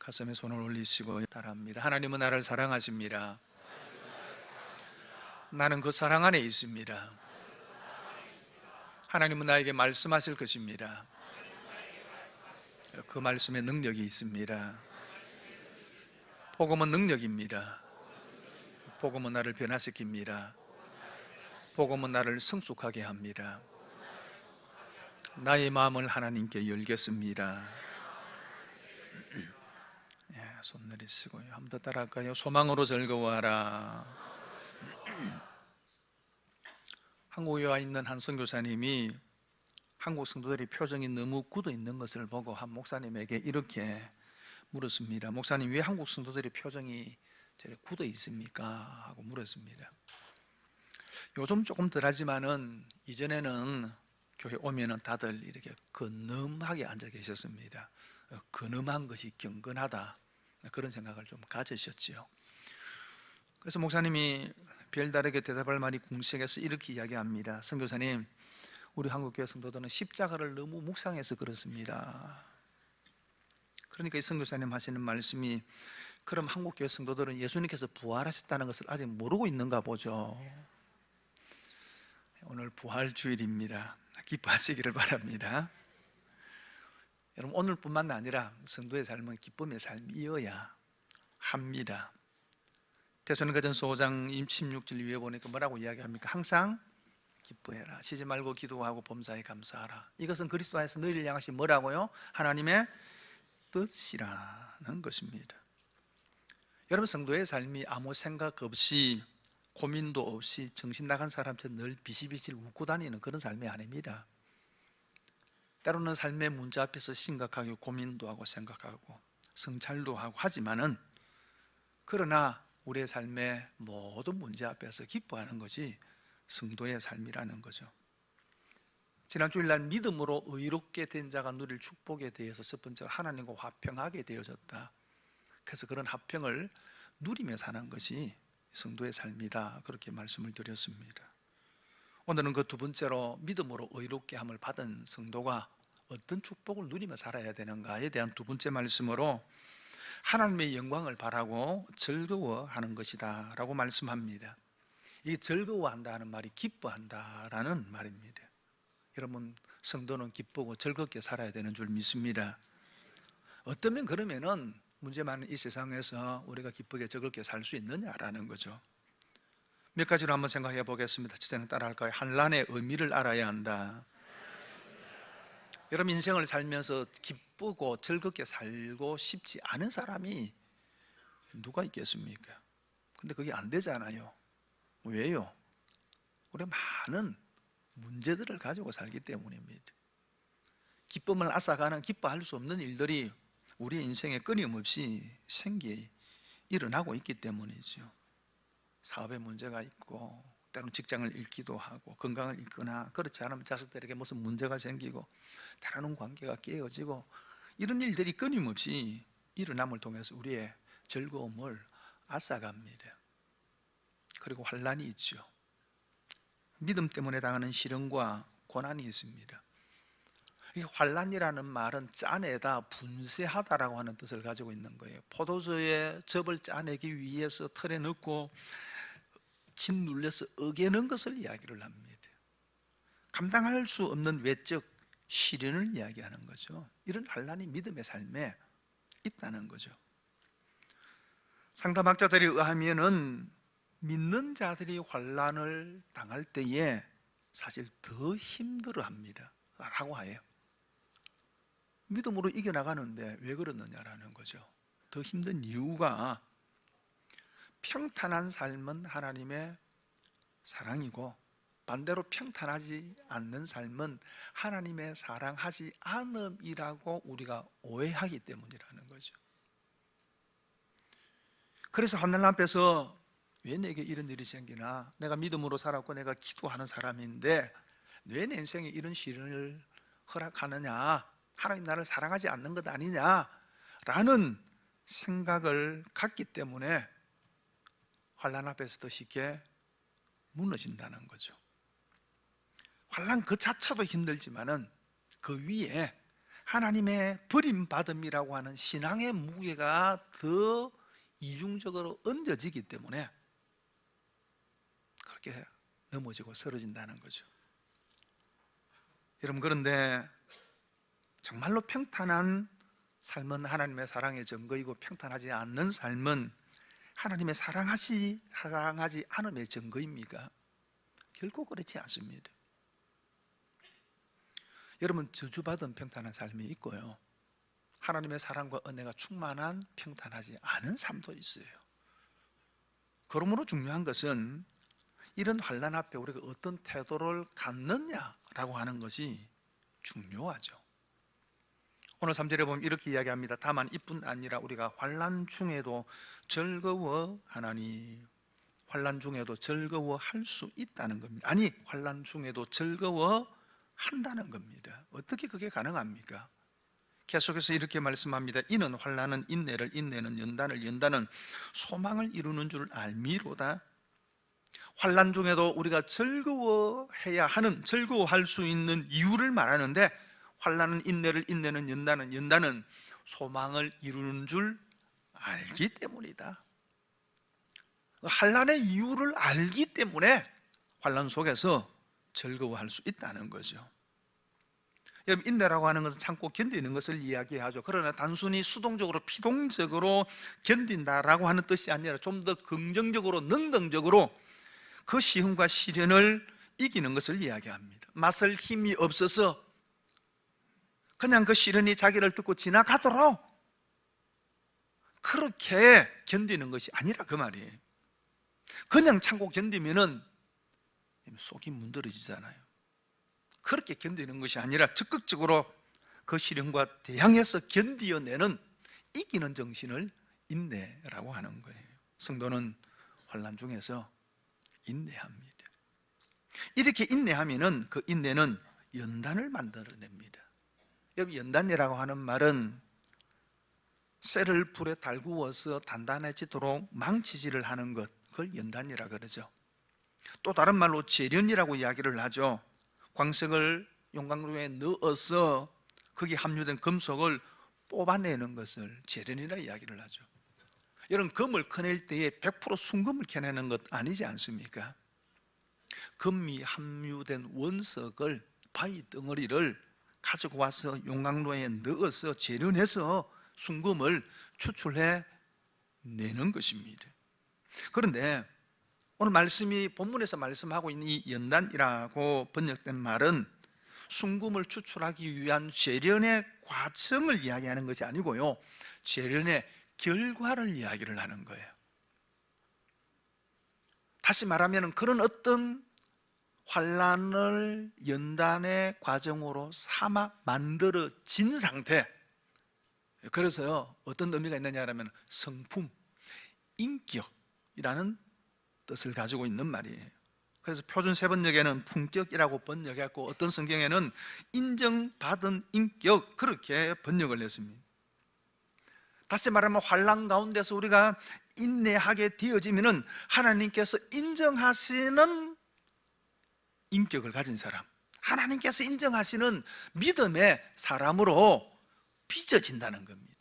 가슴에 손을 올리시고 따라합니다. 하나님은 나를 사랑하십니다. 나는 그 사랑 안에 있습니다. 하나님은 나에게 말씀하실 것입니다. 그 말씀에 능력이 있습니다. 복음은 능력입니다. 복음은 나를 변화시킵니다. 복음은 나를 성숙하게 합니다. 나의 마음을 하나님께 열겠습니다. 손 내리시고요. 한 번 더 따라할까요? 소망으로 즐거워하라. 한국에 와 있는 한 선교사님이 한국 성도들의 표정이 너무 굳어 있는 것을 보고 한 목사님에게 이렇게 물었습니다. 목사님, 왜 한국 성도들의 표정이 저렇게 굳어 있습니까? 하고 물었습니다. 요즘 조금 덜하지만은 이전에는 교회 오면은 다들 이렇게 근엄하게 앉아 계셨습니다. 근엄한 것이 경건하다, 그런 생각을 좀 가지셨지요. 그래서 목사님이 별다르게 대답할 말이 궁색해서 이렇게 이야기합니다. 선교사님, 우리 한국교회 성도들은 십자가를 너무 묵상해서 그렇습니다. 그러니까 이 선교사님 하시는 말씀이, 그럼 한국교회 성도들은 예수님께서 부활하셨다는 것을 아직 모르고 있는가 보죠. 오늘 부활주일입니다. 기뻐하시기를 바랍니다. 여러분, 오늘뿐만 아니라 성도의 삶은 기쁨의 삶이어야 합니다. 데살로니가전서 5장 16절 위에 보니까 뭐라고 이야기합니까? 항상 기뻐해라, 쉬지 말고 기도하고 범사에 감사하라. 이것은 그리스도 안에서 너희를 향하신 뭐라고요? 하나님의 뜻이라는 것입니다. 여러분, 성도의 삶이 아무 생각 없이, 고민도 없이 정신 나간 사람처럼 늘 비실비실 웃고 다니는 그런 삶이 아닙니다. 때로는 삶의 문제 앞에서 심각하게 고민도 하고 생각하고 성찰도 하고 하지만은, 그러나 우리의 삶의 모든 문제 앞에서 기뻐하는 것이 성도의 삶이라는 거죠. 지난 주일날 믿음으로 의롭게 된 자가 누릴 축복에 대해서 첫 번째로 하나님과 화평하게 되어졌다. 그래서 그런 화평을 누리며 사는 것이 성도의 삶이다, 그렇게 말씀을 드렸습니다. 오늘은 그 두 번째로 믿음으로 의롭게 함을 받은 성도가 어떤 축복을 누리며 살아야 되는가에 대한 두 번째 말씀으로 하나님의 영광을 바라고 즐거워하는 것이다 라고 말씀합니다. 이 즐거워한다는 말이 기뻐한다라는 말입니다. 여러분, 성도는 기쁘고 즐겁게 살아야 되는 줄 믿습니다. 어쩌면 그러면은 문제 많은 이 세상에서 우리가 기쁘게 즐겁게 살 수 있느냐라는 거죠. 몇 가지로 한번 생각해 보겠습니다. 첫째는 따라할까요? 환난의 의미를 알아야 한다. 여러분, 인생을 살면서 기쁘고 즐겁게 살고 싶지 않은 사람이 누가 있겠습니까? 근데 그게 안 되잖아요. 왜요? 우리 많은 문제들을 가지고 살기 때문입니다. 기쁨을 앗아가는, 기뻐할 수 없는 일들이 우리 인생에 끊임없이 일어나고 있기 때문이죠. 사업에 문제가 있고, 때로는 직장을 잃기도 하고, 건강을 잃거나, 그렇지 않으면 자식들에게 무슨 문제가 생기고, 때로는 관계가 깨어지고, 이런 일들이 끊임없이 일어남을 통해서 우리의 즐거움을 앗아갑니다. 그리고 환난이 있죠. 믿음 때문에 당하는 시련과 고난이 있습니다. 이 환난이라는 말은 짜내다, 분쇄하다라고 하는 뜻을 가지고 있는 거예요. 포도주에 즙을 짜내기 위해서 틀에 넣고 침 눌려서 어기는 것을 이야기를 합니다. 감당할 수 없는 외적 시련을 이야기하는 거죠. 이런 환난이 믿음의 삶에 있다는 거죠. 상담학자들에 의하면은 믿는 자들이 환난을 당할 때에 사실 더 힘들어합니다 라고 해요. 믿음으로 이겨나가는데 왜 그러느냐라는 거죠. 더 힘든 이유가, 평탄한 삶은 하나님의 사랑이고, 반대로 평탄하지 않는 삶은 하나님의 사랑하지 않음이라고 우리가 오해하기 때문이라는 거죠. 그래서 환난 앞에서 왜 내게 이런 일이 생기나, 내가 믿음으로 살았고 내가 기도하는 사람인데 왜 내 인생에 이런 시련을 허락하느냐, 하나님 나를 사랑하지 않는 것 아니냐라는 생각을 갖기 때문에 환난 앞에서 더 쉽게 무너진다는 거죠. 환난 그 자체도 힘들지만은 그 위에 하나님의 버림받음이라고 하는 신앙의 무게가 더 이중적으로 얹어지기 때문에 그렇게 넘어지고 쓰러진다는 거죠. 여러분, 그런데 정말로 평탄한 삶은 하나님의 사랑의 증거이고, 평탄하지 않는 삶은 하나님의 사랑하지 않음의 증거입니까? 결코 그렇지 않습니다. 여러분, 저주받은 평탄한 삶이 있고요, 하나님의 사랑과 은혜가 충만한 평탄하지 않은 삶도 있어요. 그러므로 중요한 것은 이런 환난 앞에 우리가 어떤 태도를 갖느냐라고 하는 것이 중요하죠. 오늘 3절에 보면 이렇게 이야기합니다. 다만 이뿐 아니라 우리가 환난 중에도 즐거워하나니. 환난 중에도 즐거워할 수 있다는 겁니다. 아니, 환난 중에도 즐거워한다는 겁니다. 어떻게 그게 가능합니까? 계속해서 이렇게 말씀합니다. 이는 환난은 인내를, 인내는 연단을, 연단은 소망을 이루는 줄 알미로다. 환난 중에도 우리가 즐거워해야 하는, 즐거워할 수 있는 이유를 말하는데, 환난은 인내를, 인내는 연단은, 연단은 소망을 이루는 줄 알기 때문이다. 환난의 이유를 알기 때문에 환난 속에서 즐거워할 수 있다는 거죠. 여러분, 인내라고 하는 것은 참고 견디는 것을 이야기하죠. 그러나 단순히 수동적으로, 피동적으로 견딘다라고 하는 뜻이 아니라 좀 더 긍정적으로, 능동적으로 그 시험과 시련을 이기는 것을 이야기합니다. 맞설 힘이 없어서 그냥 그 시련이 자기를 뜯고 지나가도록 그렇게 견디는 것이 아니라 그 말이에요. 그냥 참고 견디면은 속이 문드러지잖아요. 그렇게 견디는 것이 아니라 적극적으로 그 시련과 대항해서 견디어내는, 이기는 정신을 인내라고 하는 거예요. 성도는 환난 중에서 인내합니다. 이렇게 인내하면은 그 인내는 연단을 만들어냅니다. 여러분, 연단이라고 하는 말은 쇠를 불에 달구어서 단단해지도록 망치질을 하는 것, 그걸 연단이라 그러죠. 또 다른 말로 재련이라고 이야기를 하죠. 광석을 용광로에 넣어서 거기에 함유된 금속을 뽑아내는 것을 재련이라 이야기를 하죠. 여러분, 금을 커낼 때에 100% 순금을 캐내는 것 아니지 않습니까? 금이 함유된 원석을, 바위 덩어리를 가지고 와서 용광로에 넣어서 재련해서 순금을 추출해 내는 것입니다. 그런데 오늘 말씀이, 본문에서 말씀하고 있는 이 연단이라고 번역된 말은 순금을 추출하기 위한 재련의 과정을 이야기하는 것이 아니고요, 재련의 결과를 이야기를 하는 거예요. 다시 말하면 그런 어떤 환난을 연단의 과정으로 삼아 만들어진 상태, 그래서요, 어떤 의미가 있느냐면 성품, 인격이라는 뜻을 가지고 있는 말이에요. 그래서 표준 세번역에는 품격이라고 번역했고, 어떤 성경에는 인정받은 인격, 그렇게 번역을 했습니다. 다시 말하면 환난 가운데서 우리가 인내하게 되어지면은 하나님께서 인정하시는 인격을 가진 사람, 하나님께서 인정하시는 믿음의 사람으로 빚어진다는 겁니다.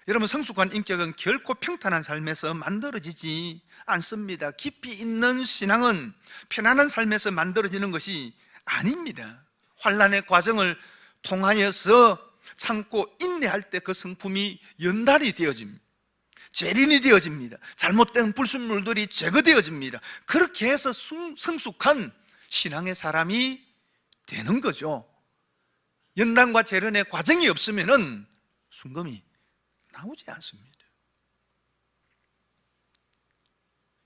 여러분, 성숙한 인격은 결코 평탄한 삶에서 만들어지지 않습니다. 깊이 있는 신앙은 편안한 삶에서 만들어지는 것이 아닙니다. 환난의 과정을 통하여서 참고 인내할 때 그 성품이 연단이 되어집니다. 재련이 되어집니다. 잘못된 불순물들이 제거되어집니다. 그렇게 해서 성숙한 신앙의 사람이 되는 거죠. 연단과 재련의 과정이 없으면은 순금이 나오지 않습니다.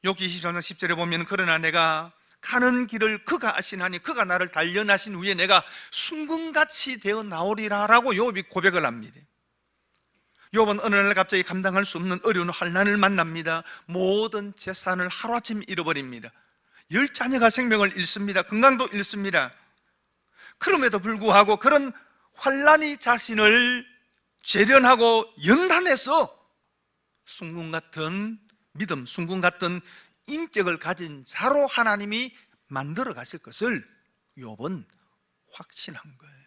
욥기 23장 10절에 보면, 그러나 내가 가는 길을 그가 아시나니 그가 나를 단련하신 후에 내가 순금같이 되어 나오리라 라고 욥이 고백을 합니다. 욥은 어느 날 갑자기 감당할 수 없는 어려운 환난을 만납니다. 모든 재산을 하루아침에 잃어버립니다. 10자녀가 생명을 잃습니다. 건강도 잃습니다. 그럼에도 불구하고 그런 환난이 자신을 재련하고 연단해서 순금 같은 믿음, 순금 같은 인격을 가진 자로 하나님이 만들어 가실 것을 욥은 확신한 거예요.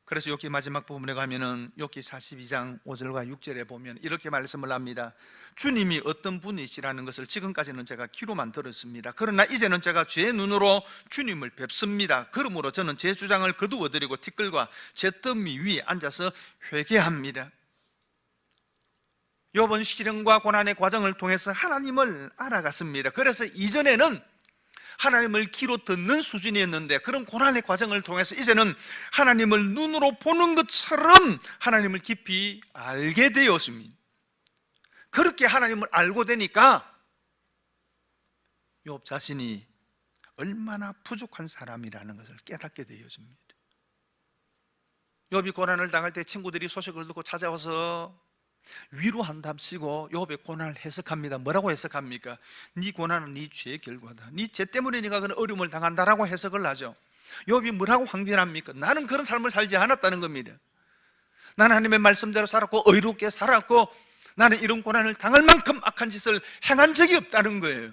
그래서 욥기 마지막 부분에 가면은 욥기 42장 5절과 6절에 보면 이렇게 말씀을 합니다. 주님이 어떤 분이시라는 것을 지금까지는 제가 귀로만 들었습니다. 그러나 이제는 제가 제 눈으로 주님을 뵙습니다. 그러므로 저는 제 주장을 거두어드리고 티끌과 제 더미 위에 앉아서 회개합니다. 욥은 시련과 고난의 과정을 통해서 하나님을 알아갔습니다. 그래서 이전에는 하나님을 귀로 듣는 수준이었는데 그런 고난의 과정을 통해서 이제는 하나님을 눈으로 보는 것처럼 하나님을 깊이 알게 되었습니다. 그렇게 하나님을 알고 되니까 욥 자신이 얼마나 부족한 사람이라는 것을 깨닫게 되어집니다. 욥이 고난을 당할 때 친구들이 소식을 듣고 찾아와서 위로한답시고 욥의 고난을 해석합니다. 뭐라고 해석합니까? 네 고난은 네 죄의 결과다. 네 죄 때문에 네가 그런 어려움을 당한다라고 해석을 하죠. 욥이 뭐라고 항변합니까? 나는 그런 삶을 살지 않았다는 겁니다. 나는 하나님의 말씀대로 살았고 의롭게 살았고 나는 이런 고난을 당할 만큼 악한 짓을 행한 적이 없다는 거예요.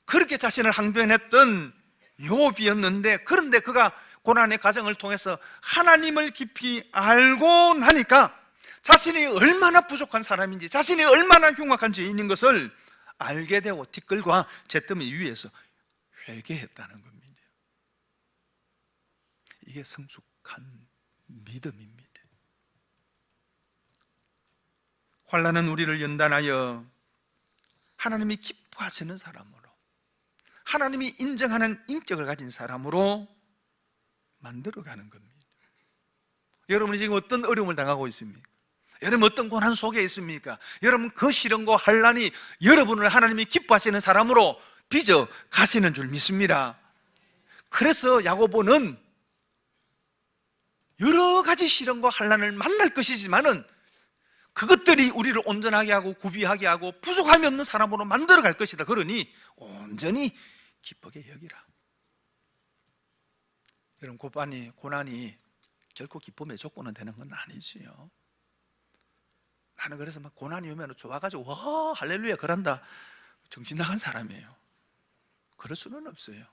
그렇게 자신을 항변했던 욥이었는데, 그런데 그가 고난의 과정을 통해서 하나님을 깊이 알고 나니까 자신이 얼마나 부족한 사람인지, 자신이 얼마나 흉악한 죄인인 것을 알게 되고 티끌과 잿더미 위에서 회개했다는 겁니다. 이게 성숙한 믿음입니다. 환난은 우리를 연단하여 하나님이 기뻐하시는 사람으로, 하나님이 인정하는 인격을 가진 사람으로 만들어가는 겁니다. 여러분이 지금 어떤 어려움을 당하고 있습니까? 여러분 어떤 고난 속에 있습니까? 여러분 그 시련과 환난이 여러분을 하나님이 기뻐하시는 사람으로 빚어 가시는 줄 믿습니다. 그래서 야고보는 여러 가지 시련과 환난을 만날 것이지만은 그것들이 우리를 온전하게 하고 구비하게 하고 부족함이 없는 사람으로 만들어 갈 것이다. 그러니 온전히 기쁘게 여기라. 여러분 고난이 결코 기쁨의 조건은 되는 건 아니지요. 나는 그래서 막 고난이 오면 좋아가지고 와 할렐루야 그런다 정신 나간 사람이에요. 그럴 수는 없어요.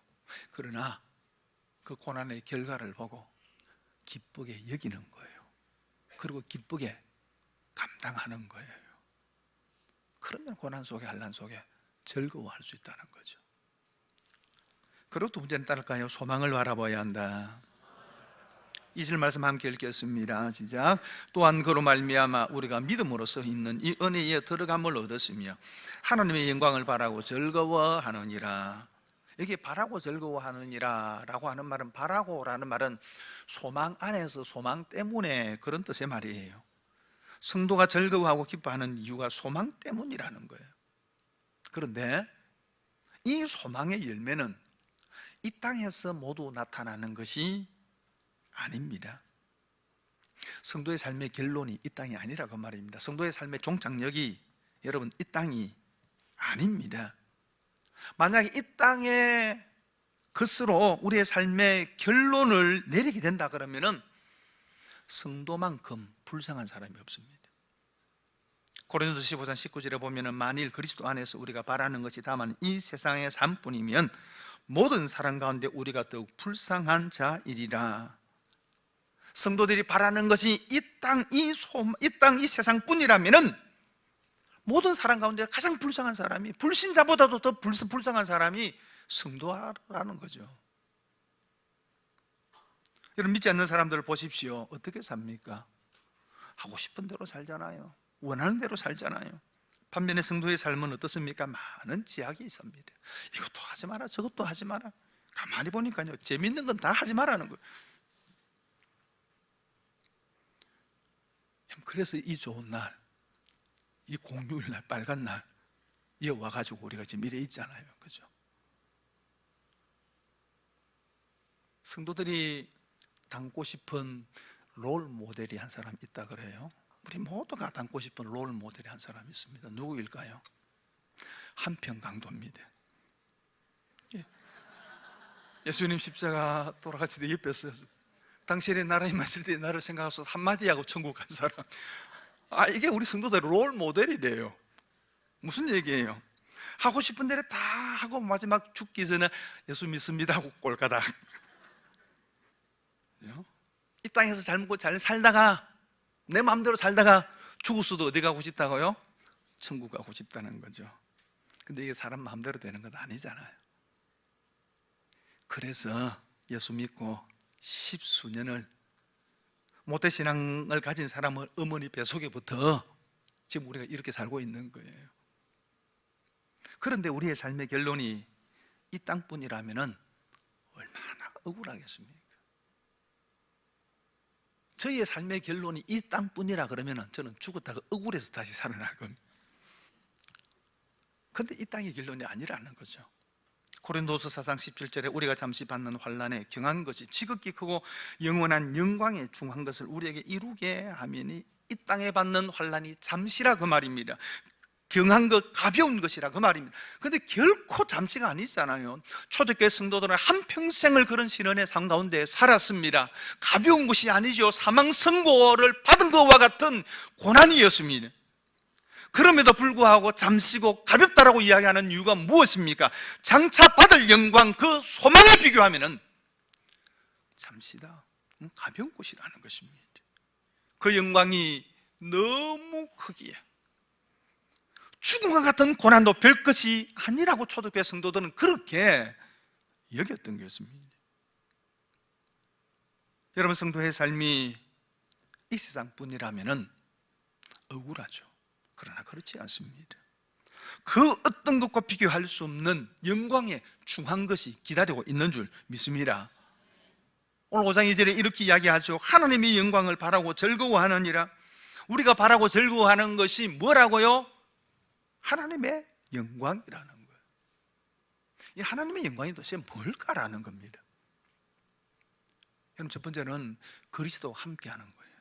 그러나 그 고난의 결과를 보고 기쁘게 여기는 거예요. 그리고 기쁘게 감당하는 거예요. 그러면 고난 속에 환난 속에 즐거워할 수 있다는 거죠. 그리고 두 번째는 따를까요? 소망을 바라봐야 한다. 2절 말씀 함께 읽겠습니다. 시작. 또한 그로 말미암아 우리가 믿음으로써 있는 이 은혜에 들어감을 얻었으며 하나님의 영광을 바라고 즐거워하느니라. 여기 바라고 즐거워하느니라 라고 하는 말은, 바라고라는 말은 소망 안에서 소망 때문에 그런 뜻의 말이에요. 성도가 즐거워하고 기뻐하는 이유가 소망 때문이라는 거예요. 그런데 이 소망의 열매는 이 땅에서 모두 나타나는 것이 아닙니다. 성도의 삶의 결론이 이 땅이 아니라고 말입니다. 성도의 삶의 종착역이 여러분 이 땅이 아닙니다. 만약에 이 땅의 것으로 우리의 삶의 결론을 내리게 된다 그러면은 성도만큼 불쌍한 사람이 없습니다. 고린도서 15장 19절에 보면은 만일 그리스도 안에서 우리가 바라는 것이 다만 이 세상의 삶뿐이면 모든 사람 가운데 우리가 더욱 불쌍한 자이리라. 성도들이 바라는 것이 이 땅 이 세상뿐이라면은 모든 사람 가운데 가장 불쌍한 사람이, 불신자보다도 더 불쌍한 사람이 성도라는 거죠. 여러분 믿지 않는 사람들을 보십시오. 어떻게 삽니까? 하고 싶은 대로 살잖아요. 원하는 대로 살잖아요. 반면에 성도의 삶은 어떻습니까? 많은 제약이 있습니다. 이것도 하지 마라, 저것도 하지 마라. 가만히 보니까요, 재밌는 건 다 하지 말라는 거예요. 그래서 이 좋은 날, 이 공휴일날, 빨간 날 이어와가지고 우리가 지금 이래 있잖아요. 그죠? 성도들이 닮고 싶은 롤 모델이 한 사람 있다 그래요. 우리 모두가 닮고 싶은 롤 모델이 한 사람이 있습니다. 누구일까요? 한평강도입니다. 예수님 십자가 돌아가실 때 옆에서 당신의 나라에 마실 때 나를 생각해서 한마디 하고 천국 간 사람. 이게 우리 성도들의 롤 모델이래요. 무슨 얘기예요? 하고 싶은 대로 다 하고 마지막 죽기 전에 예수 믿습니다 하고 꼴가닥. 땅에서 잘 먹고 잘 살다가 내 마음대로 살다가 죽었어도 어디 가고 싶다고요? 천국 가고 싶다는 거죠. 근데 이게 사람 마음대로 되는 건 아니잖아요. 그래서 예수 믿고 10수년을 모태신앙을 가진 사람은 어머니 뱃속에부터 지금 우리가 이렇게 살고 있는 거예요. 그런데 우리의 삶의 결론이 이 땅뿐이라면 얼마나 억울하겠습니까? 저희의 삶의 결론이 이 땅뿐이라 그러면 저는 죽었다가 억울해서 다시 살아날 겁니다. 그런데 이 땅의 결론이 아니라는 거죠. 고린도서 4장 17절에 우리가 잠시 받는 환난에 경한 것이 지극히 크고 영원한 영광에 중한 것을 우리에게 이루게 하미니, 이 땅에 받는 환난이 잠시라 그 말입니다. 경한 것, 가벼운 것이라 그 말입니다. 그런데 결코 잠시가 아니잖아요. 초대교회 성도들은 한평생을 그런 시련의 삶 가운데 살았습니다. 가벼운 것이 아니죠. 사망 선고를 받은 것과 같은 고난이었습니다. 그럼에도 불구하고 잠시고 가볍다라고 이야기하는 이유가 무엇입니까? 장차 받을 영광, 그 소망에 비교하면 잠시다, 가벼운 것이라는 것입니다. 그 영광이 너무 크기에 죽음과 같은 고난도 별 것이 아니라고 초대교회 성도들은 그렇게 여겼던 것입니다. 여러분, 성도의 삶이 이 세상뿐이라면 억울하죠. 그러나 그렇지 않습니다. 그 어떤 것과 비교할 수 없는 영광에 중한 것이 기다리고 있는 줄 믿습니다. 오늘 5장 2절에 이렇게 이야기하죠. 하나님의 영광을 바라고 즐거워하느니라. 우리가 바라고 즐거워하는 것이 뭐라고요? 하나님의 영광이라는 거예요. 이 하나님의 영광이 도대체 뭘까라는 겁니다. 여러분, 첫 번째는 그리스도와 함께하는 거예요.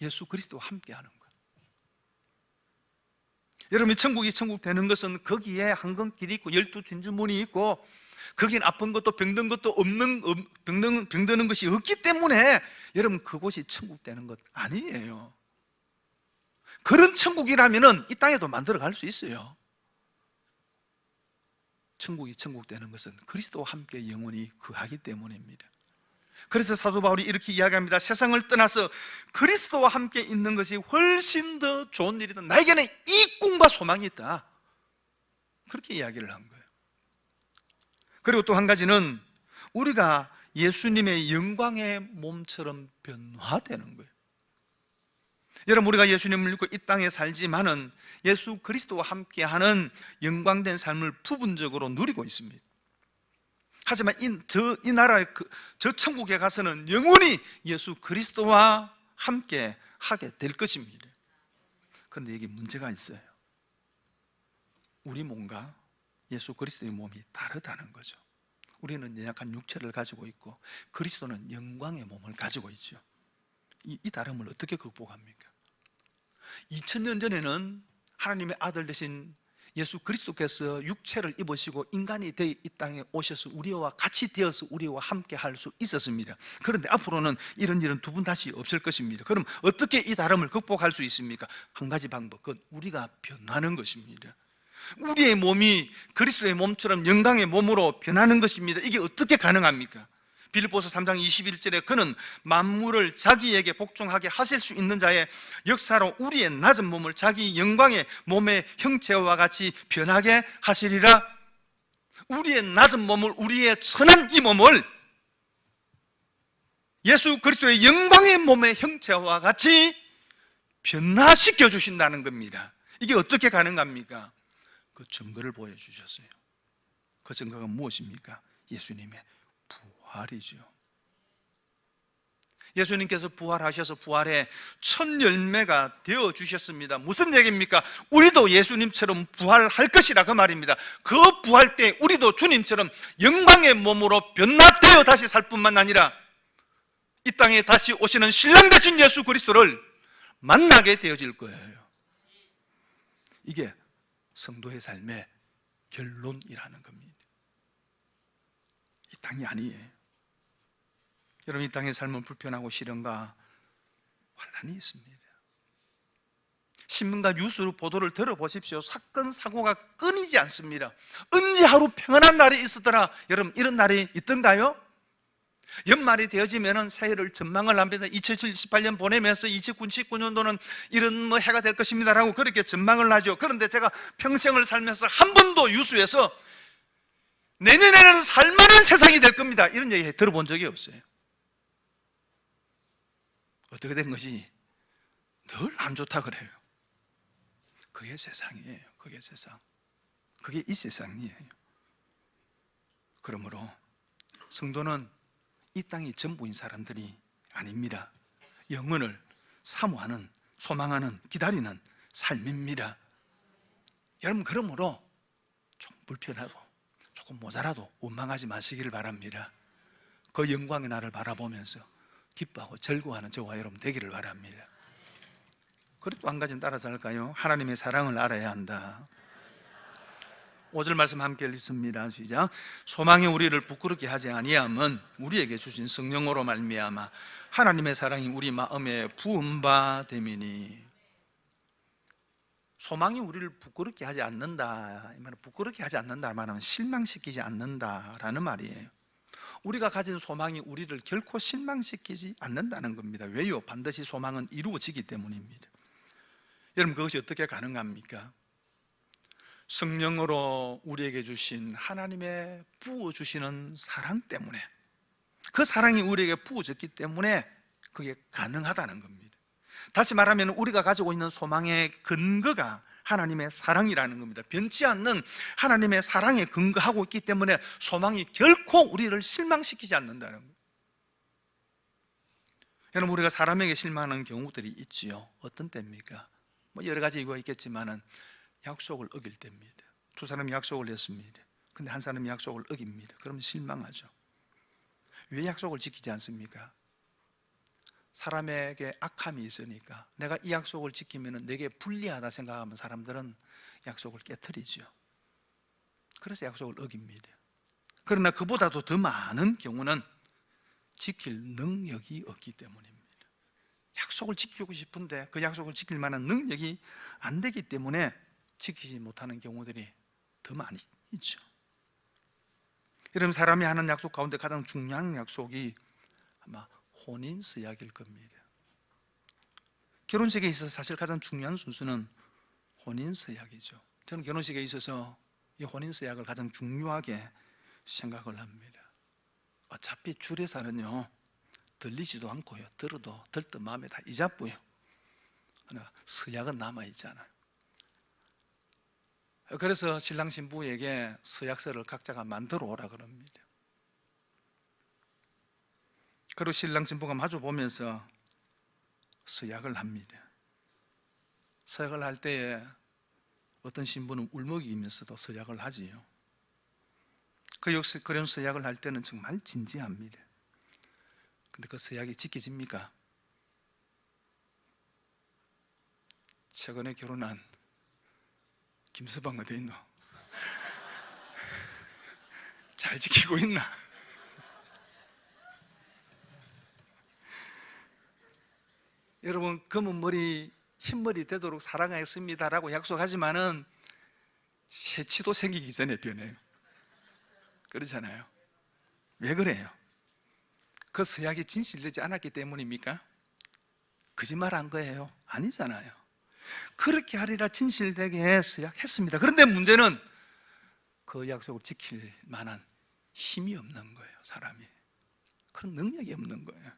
예수 그리스도와 함께하는 거예요. 여러분, 천국이 천국 되는 것은 거기에 한강길이 있고 12진주문이 있고 거긴 아픈 것도 병든 것도 없는, 병드는 것이 없기 때문에 여러분, 그곳이 천국 되는 것 아니에요. 그런 천국이라면 이 땅에도 만들어 갈 수 있어요. 천국이 천국 되는 것은 그리스도와 함께 영원히 거하기 때문입니다. 그래서 사도 바울이 이렇게 이야기합니다. 세상을 떠나서 그리스도와 함께 있는 것이 훨씬 더 좋은 일이다. 나에게는 이 꿈과 소망이 있다. 그렇게 이야기를 한 거예요. 그리고 또 한 가지는 우리가 예수님의 영광의 몸처럼 변화되는 거예요. 여러분, 우리가 예수님을 믿고 이 땅에 살지만은 예수 그리스도와 함께하는 영광된 삶을 부분적으로 누리고 있습니다. 하지만 이 나라의 저 천국에 가서는 영원히 예수 그리스도와 함께 하게 될 것입니다. 그런데 여기 문제가 있어요. 우리 몸과 예수 그리스도의 몸이 다르다는 거죠. 우리는 연약한 육체를 가지고 있고 그리스도는 영광의 몸을 가지고 있죠. 이 다름을 어떻게 극복합니까? 2000년 전에는 하나님의 아들 되신 예수 그리스도께서 육체를 입으시고 인간이 되어 이 땅에 오셔서 우리와 같이 되어서 우리와 함께 할 수 있었습니다. 그런데 앞으로는 이런 일은 두 번 다시 없을 것입니다. 그럼 어떻게 이 다름을 극복할 수 있습니까? 한 가지 방법, 그건 우리가 변하는 것입니다. 우리의 몸이 그리스도의 몸처럼 영광의 몸으로 변하는 것입니다. 이게 어떻게 가능합니까? 빌립보서 3장 21절에 그는 만물을 자기에게 복종하게 하실 수 있는 자의 역사로 우리의 낮은 몸을 자기 영광의 몸의 형체와 같이 변하게 하시리라. 우리의 낮은 몸을, 우리의 천한 이 몸을 예수 그리스도의 영광의 몸의 형체와 같이 변화시켜 주신다는 겁니다. 이게 어떻게 가능합니까? 그 증거를 보여주셨어요. 그 증거가 무엇입니까? 예수님의 부활이죠. 예수님께서 부활하셔서 부활의 첫 열매가 되어 주셨습니다. 무슨 얘기입니까? 우리도 예수님처럼 부활할 것이라 그 말입니다. 그 부활 때 우리도 주님처럼 영광의 몸으로 변화되어 다시 살 뿐만 아니라 이 땅에 다시 오시는 신랑 되신 예수 그리스도를 만나게 되어질 거예요. 이게 성도의 삶의 결론이라는 겁니다. 이 땅이 아니에요. 여러분, 이 땅의 삶은 불편하고 시련과 환난이 있습니다. 신문과 뉴스 보도를 들어보십시오. 사건 사고가 끊이지 않습니다. 언제 하루 평안한 날이 있었더라. 여러분, 이런 날이 있던가요? 연말이 되어지면은 새해를 전망을 합니다. 2018년 보내면서 2019년도는 이런 뭐 해가 될 것입니다라고 그렇게 전망을 하죠. 그런데 제가 평생을 살면서 한 번도 유수에서 내년에는 살만한 세상이 될 겁니다, 이런 얘기 들어본 적이 없어요. 어떻게 된 것이 늘 안 좋다 그래요. 그게 세상이에요. 그게 세상. 그게 이 세상이에요. 그러므로 성도는 이 땅이 전부인 사람들이 아닙니다. 영혼을 사모하는, 소망하는, 기다리는 삶입니다. 여러분, 그러므로 조금 불편하고 조금 모자라도 원망하지 마시기를 바랍니다. 그 영광의 나를 바라보면서 기뻐하고 즐거워하는 저와 여러분 되기를 바랍니다. 그리고 또 한 가지는 따라서 할까요? 하나님의 사랑을 알아야 한다. 5절 말씀 함께 읽습니다. 시작. 소망이 우리를 부끄럽게 하지 아니함은 우리에게 주신 성령으로 말미암아 하나님의 사랑이 우리 마음에 부은 바 됨이니. 소망이 우리를 부끄럽게 하지 않는다, 이 말은 부끄럽게 하지 않는다 말하면 실망시키지 않는다라는 말이에요. 우리가 가진 소망이 우리를 결코 실망시키지 않는다는 겁니다. 왜요? 반드시 소망은 이루어지기 때문입니다. 여러분, 그것이 어떻게 가능합니까? 성령으로 우리에게 주신 하나님의 부어주시는 사랑 때문에, 그 사랑이 우리에게 부어졌기 때문에 그게 가능하다는 겁니다. 다시 말하면 우리가 가지고 있는 소망의 근거가 하나님의 사랑이라는 겁니다. 변치 않는 하나님의 사랑에 근거하고 있기 때문에 소망이 결코 우리를 실망시키지 않는다는 거예요. 여러분, 우리가 사람에게 실망하는 경우들이 있지요. 어떤 때입니까? 뭐 여러 가지 이유가 있겠지만은 약속을 어길 때입니다. 두 사람이 약속을 했습니다. 근데 한 사람이 약속을 어깁니다. 그러면 실망하죠. 왜 약속을 지키지 않습니까? 사람에게 악함이 있으니까 내가 이 약속을 지키면 내게 불리하다 생각하면 사람들은 약속을 깨트리죠. 그래서 약속을 어깁니다. 그러나 그보다도 더 많은 경우는 지킬 능력이 없기 때문입니다. 약속을 지키고 싶은데 그 약속을 지킬 만한 능력이 안 되기 때문에 지키지 못하는 경우들이 더 많이 있죠. 여러분, 사람이 하는 약속 가운데 가장 중요한 약속이 아마 혼인서약일 겁니다. 결혼식에 있어서 사실 가장 중요한 순서는 혼인서약이죠. 저는 결혼식에 있어서 이 혼인서약을 가장 중요하게 생각을 합니다. 어차피 주례사는요 들리지도 않고요, 들어도 들뜬 마음에 다 잊어버려요. 그러나 서약은 남아있잖아요. 그래서 신랑 신부에게 서약서를 각자가 만들어 오라 그럽니다. 그리고 신랑 신부가 마주 보면서 서약을 합니다. 서약을 할 때에 어떤 신부는 울먹이면서도 서약을 하지요. 그런 서약을 할 때는 정말 진지합니다. 근데 그 서약이 지켜집니까? 최근에 결혼한 김서방 어디 있노? 잘 지키고 있나? 여러분, 검은 머리 흰머리 되도록 사랑하겠습니다라고 약속하지만은 새치도 생기기 전에 변해요. 그렇잖아요. 왜 그래요? 그 서약이 진실되지 않았기 때문입니까? 거짓말한 거예요? 아니잖아요. 그렇게 하리라 진실되게 서약했습니다. 그런데 문제는 그 약속을 지킬 만한 힘이 없는 거예요. 사람이 그런 능력이 없는 거예요.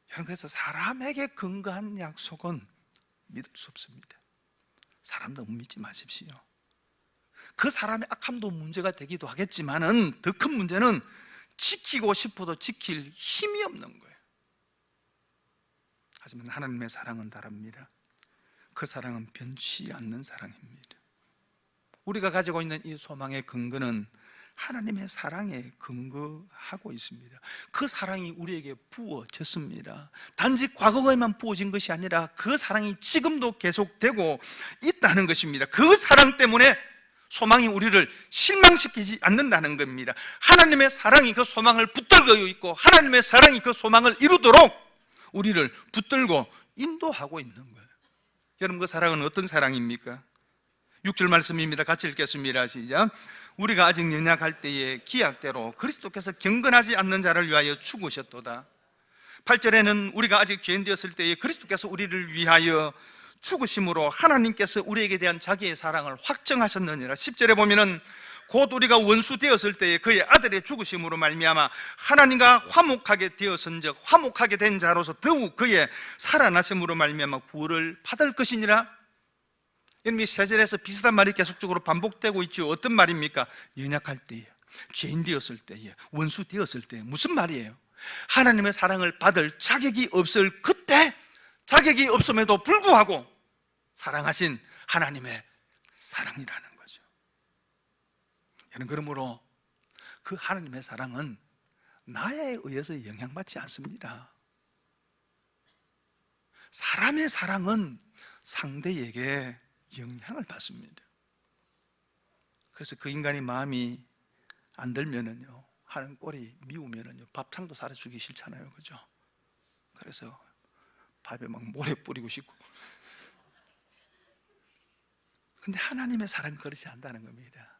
여러분, 그래서 사람에게 근거한 약속은 믿을 수 없습니다. 사람 너무 믿지 마십시오. 그 사람의 악함도 문제가 되기도 하겠지만은 더 큰 문제는 지키고 싶어도 지킬 힘이 없는 거예요. 하지만 하나님의 사랑은 다릅니다. 그 사랑은 변치 않는 사랑입니다. 우리가 가지고 있는 이 소망의 근거는 하나님의 사랑에 근거하고 있습니다. 그 사랑이 우리에게 부어졌습니다. 단지 과거에만 부어진 것이 아니라 그 사랑이 지금도 계속되고 있다는 것입니다. 그 사랑 때문에 소망이 우리를 실망시키지 않는다는 겁니다. 하나님의 사랑이 그 소망을 붙들고 있고 하나님의 사랑이 그 소망을 이루도록 우리를 붙들고 인도하고 있는 거예요. 여러분, 그 사랑은 어떤 사랑입니까? 6절 말씀입니다. 같이 읽겠습니다. 시작. 우리가 아직 연약할 때에 기약대로 그리스도께서 경건하지 않는 자를 위하여 죽으셨도다. 8절에는 우리가 아직 죄인 되었을 때에 그리스도께서 우리를 위하여 죽으심으로 하나님께서 우리에게 대한 자기의 사랑을 확정하셨느니라. 10절에 보면은 곧 우리가 원수 되었을 때에 그의 아들의 죽으심으로 말미암아 하나님과 화목하게 되었은즉 화목하게 된 자로서 더욱 그의 살아나심으로 말미암아 구원을 받을 것이니라. 여러분, 이 세 절에서 비슷한 말이 계속적으로 반복되고 있죠. 어떤 말입니까? 연약할 때에, 죄인 되었을 때에, 원수 되었을 때에. 무슨 말이에요? 하나님의 사랑을 받을 자격이 없을 그때, 자격이 없음에도 불구하고 사랑하신 하나님의 사랑이라는 거죠. 그러므로 그 하나님의 사랑은 나에 의해서 영향받지 않습니다. 사람의 사랑은 상대에게 영향을 받습니다. 그래서 그 인간이 마음이 안 들면은요, 하는 꼴이 미우면은요, 밥상도 사려주기 싫잖아요, 그죠? 그래서 밥에 막 모래 뿌리고 싶고. 근데 하나님의 사랑은 그렇지 않다는 겁니다.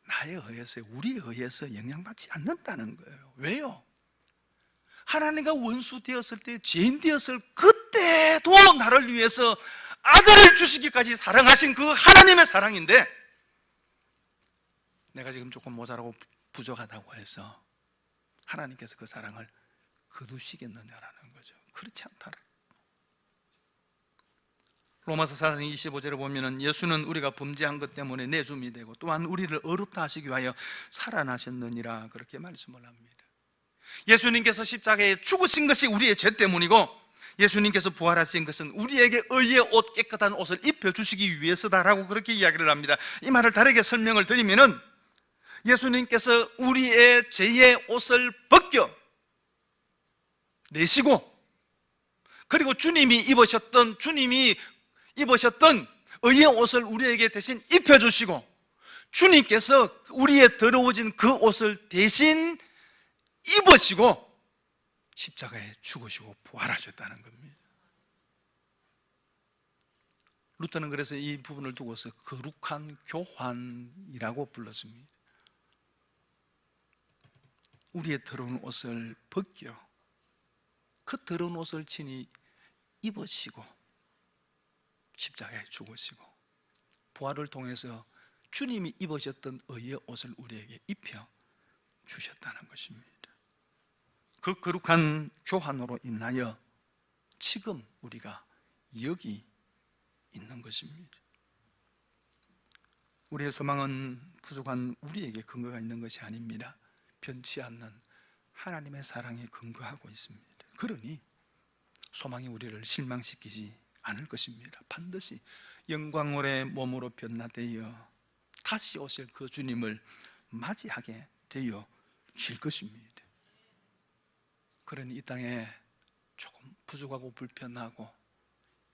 나에 의해서, 우리에 의해서 영향받지 않는다는 거예요. 왜요? 하나님과 원수 되었을 때, 죄인 되었을 그때도 나를 위해서 아들을 주시기까지 사랑하신 그 하나님의 사랑인데, 내가 지금 조금 모자라고 부족하다고 해서 하나님께서 그 사랑을 거두시겠느냐라는 거죠. 그렇지 않다라. 로마서 4장 25절에 보면은 예수는 우리가 범죄한 것 때문에 내줌이 되고 또한 우리를 어렵다 하시기 위하여 살아나셨느니라, 그렇게 말씀을 합니다. 예수님께서 십자가에 죽으신 것이 우리의 죄 때문이고, 예수님께서 부활하신 것은 우리에게 의의 옷, 깨끗한 옷을 입혀주시기 위해서다라고 그렇게 이야기를 합니다. 이 말을 다르게 설명을 드리면은, 예수님께서 우리의 죄의 옷을 벗겨 내시고, 그리고 주님이 입으셨던 의의 옷을 우리에게 대신 입혀주시고, 주님께서 우리의 더러워진 그 옷을 대신 입으시고 십자가에 죽으시고 부활하셨다는 겁니다. 루터는 그래서 이 부분을 두고서 거룩한 교환이라고 불렀습니다. 우리의 더러운 옷을 벗겨 그 더러운 옷을 친히 입으시고 십자가에 죽으시고 부활을 통해서 주님이 입으셨던 의의 옷을 우리에게 입혀 주셨다는 것입니다. 그 거룩한 교환으로 인하여 지금 우리가 여기 있는 것입니다. 우리의 소망은 부족한 우리에게 근거가 있는 것이 아닙니다. 변치 않는 하나님의 사랑에 근거하고 있습니다. 그러니 소망이 우리를 실망시키지 않을 것입니다. 반드시 영광의 몸으로 변화되어 다시 오실 그 주님을 맞이하게 되어질 것입니다. 그러니 이 땅에 조금 부족하고 불편하고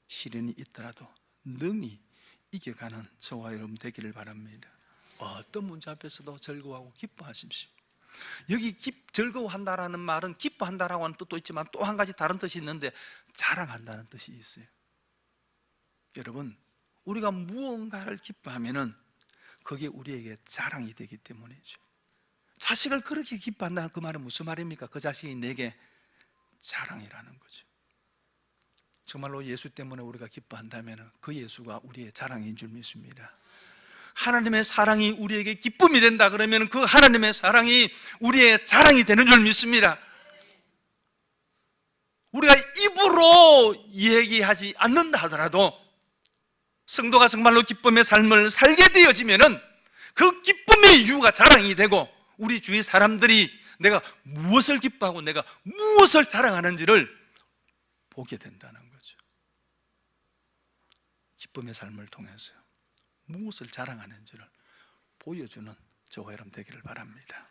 시련이 있더라도 능히 이겨가는 저와 여러분 되기를 바랍니다. 어떤 문제 앞에서도 즐거워하고 기뻐하십시오. 여기 즐거워한다라는 말은 기뻐한다라고 하는 뜻도 있지만 또 한 가지 다른 뜻이 있는데 자랑한다는 뜻이 있어요. 여러분, 우리가 무언가를 기뻐하면은 그게 우리에게 자랑이 되기 때문이죠. 자식을 그렇게 기뻐한다는 그 말은 무슨 말입니까? 그 자식이 내게 자랑이라는 거죠. 정말로 예수 때문에 우리가 기뻐한다면 그 예수가 우리의 자랑인 줄 믿습니다. 하나님의 사랑이 우리에게 기쁨이 된다 그러면 그 하나님의 사랑이 우리의 자랑이 되는 줄 믿습니다. 우리가 입으로 얘기하지 않는다 하더라도 성도가 정말로 기쁨의 삶을 살게 되어지면은 그 기쁨의 이유가 자랑이 되고 우리 주위 사람들이 내가 무엇을 기뻐하고 내가 무엇을 자랑하는지를 보게 된다는 거죠. 기쁨의 삶을 통해서 무엇을 자랑하는지를 보여주는 저와 여러분 되기를 바랍니다.